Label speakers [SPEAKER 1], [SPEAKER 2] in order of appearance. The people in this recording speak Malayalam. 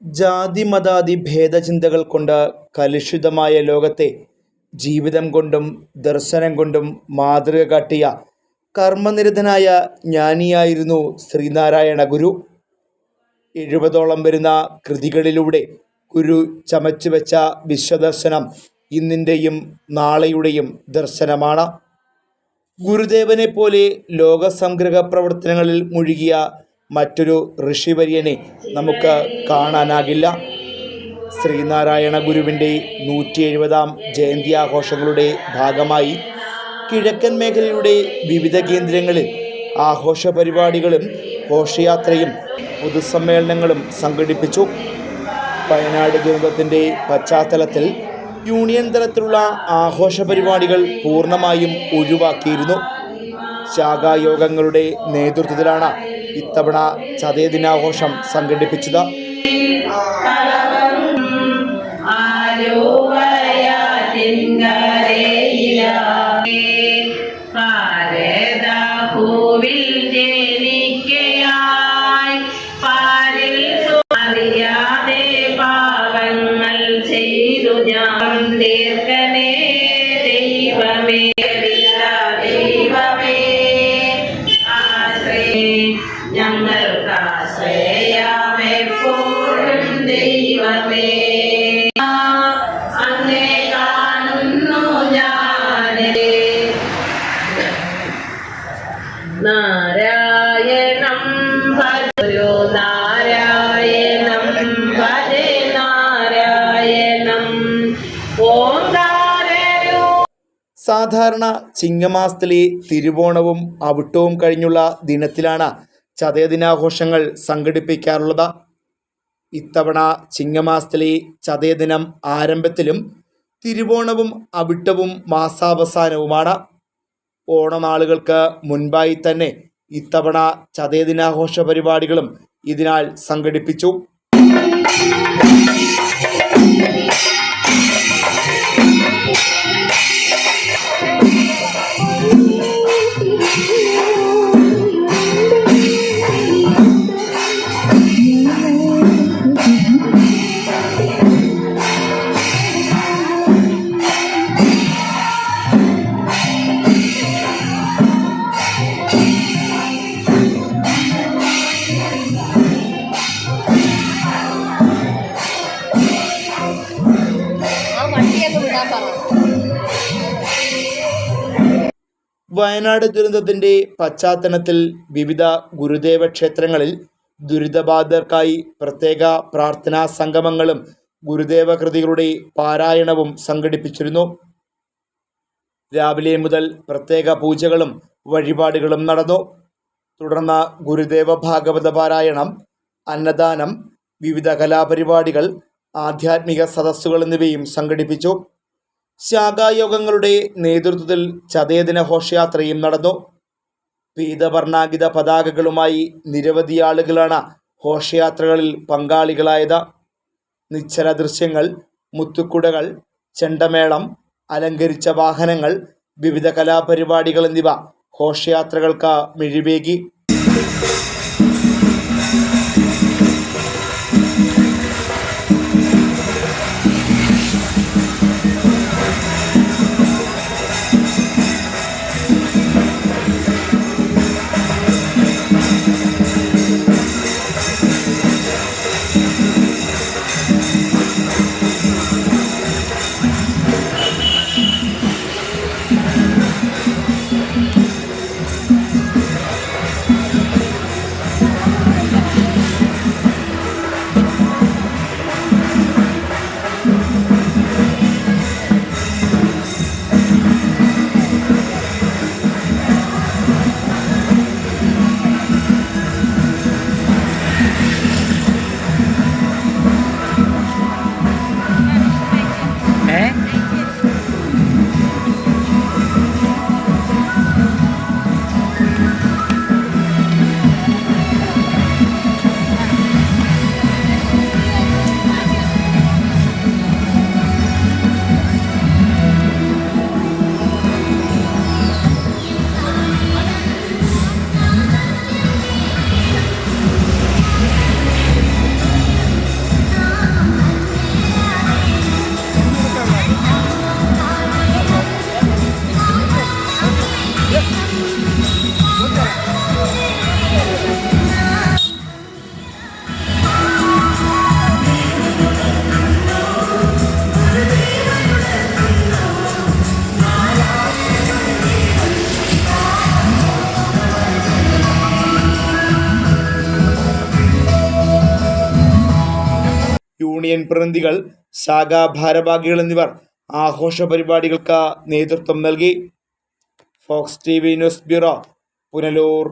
[SPEAKER 1] ജാതിമതാദി ഭേദചിന്തകൾ കൊണ്ട് കലുഷിതമായ ലോകത്തെ ജീവിതം കൊണ്ടും ദർശനം കൊണ്ടും മാതൃക കാട്ടിയ കർമ്മനിരതനായ ജ്ഞാനിയായിരുന്നു ശ്രീനാരായണ ഗുരു. 70ഓളം വരുന്ന കൃതികളിലൂടെ ഗുരു ചമച്ചുവെച്ച വിശ്വദർശനം ഇന്നിൻ്റെയും നാളെയുടെയും ദർശനമാണ്. ഗുരുദേവനെ പോലെ ലോകസംഗ്രഹ പ്രവർത്തനങ്ങളിൽ മുഴുകിയ മറ്റൊരു ഋഷിവര്യനെ നമുക്ക് കാണാനാകില്ല. ശ്രീനാരായണ ഗുരുവിൻ്റെ 170-ാം ജയന്തി ആഘോഷങ്ങളുടെ ഭാഗമായി കിഴക്കൻ മേഖലയുടെ വിവിധ കേന്ദ്രങ്ങളിൽ ആഘോഷ പരിപാടികളും ഘോഷയാത്രയും പൊതുസമ്മേളനങ്ങളും സംഘടിപ്പിച്ചു. വയനാട് ദുരന്തത്തിൻ്റെ പശ്ചാത്തലത്തിൽ യൂണിയൻ തലത്തിലുള്ള ആഘോഷ പരിപാടികൾ പൂർണ്ണമായും ഒഴിവാക്കിയിരുന്നു. ശാഖായോഗങ്ങളുടെ നേതൃത്വത്തിലാണ് ഇത്തവണ ചതയ ദിനാഘോഷം സംഘടിപ്പിച്ചത്.
[SPEAKER 2] നാരായണം ഭജോ നാരായണം ഭജേ നാരായണം ഓംകാരോ.
[SPEAKER 1] സാധാരണ ചിങ്ങമാസത്തിലെ തിരുവോണവും അവിട്ടവും കഴിഞ്ഞുള്ള ദിനത്തിലാണ് ചതയദിനാഘോഷങ്ങൾ സംഘടിപ്പിക്കാറുള്ളത്. ഇത്തവണ ചിങ്ങമാസത്തിലെ ചതയദിനം ആരംഭത്തിലും തിരുവോണവും അവിട്ടവും മാസാവസാനവുമാണ്. ഓണനാളുകൾക്ക് മുൻപായി തന്നെ ഇത്തവണ ചതയദിനാഘോഷ പരിപാടികളും ഇതിനാൽ സംഘടിപ്പിച്ചു. വയനാട് ദുരന്തത്തിൻ്റെ പശ്ചാത്തലത്തിൽ വിവിധ ഗുരുദേവ ക്ഷേത്രങ്ങളിൽ ദുരിതബാധിതർക്കായി പ്രത്യേക പ്രാർത്ഥനാ സംഗമങ്ങളും ഗുരുദേവ കൃതികളുടെ പാരായണവും സംഘടിപ്പിച്ചിരുന്നു. രാവിലെ മുതൽ പ്രത്യേക പൂജകളും വഴിപാടുകളും നടന്നു. തുടർന്ന് ഗുരുദേവ ഭാഗവത പാരായണം, അന്നദാനം, വിവിധ കലാപരിപാടികൾ, ആധ്യാത്മിക സദസ്സുകൾ എന്നിവയും സംഘടിപ്പിച്ചു. ശാഖായോഗങ്ങളുടെ നേതൃത്വത്തിൽ ചതയദിന ഘോഷയാത്രയും നടന്നു. പീതവർണ്ണാങ്കിത പതാകകളുമായി നിരവധി ആളുകളാണ് ഘോഷയാത്രകളിൽ പങ്കാളികളായത്. നിശ്ചല ദൃശ്യങ്ങൾ, മുത്തുക്കുടകൾ, ചെണ്ടമേളം, അലങ്കരിച്ച വാഹനങ്ങൾ, വിവിധ കലാപരിപാടികൾ എന്നിവ ഘോഷയാത്രകൾക്ക് മിഴിവേകി. യൂണിയൻ പ്രതിനിധികൾ, ശാഖാ ഭാരവാഹികൾ എന്നിവർ ആഘോഷ പരിപാടികൾക്ക് നേതൃത്വം നൽകി. Fox TV news bureau, Punalur.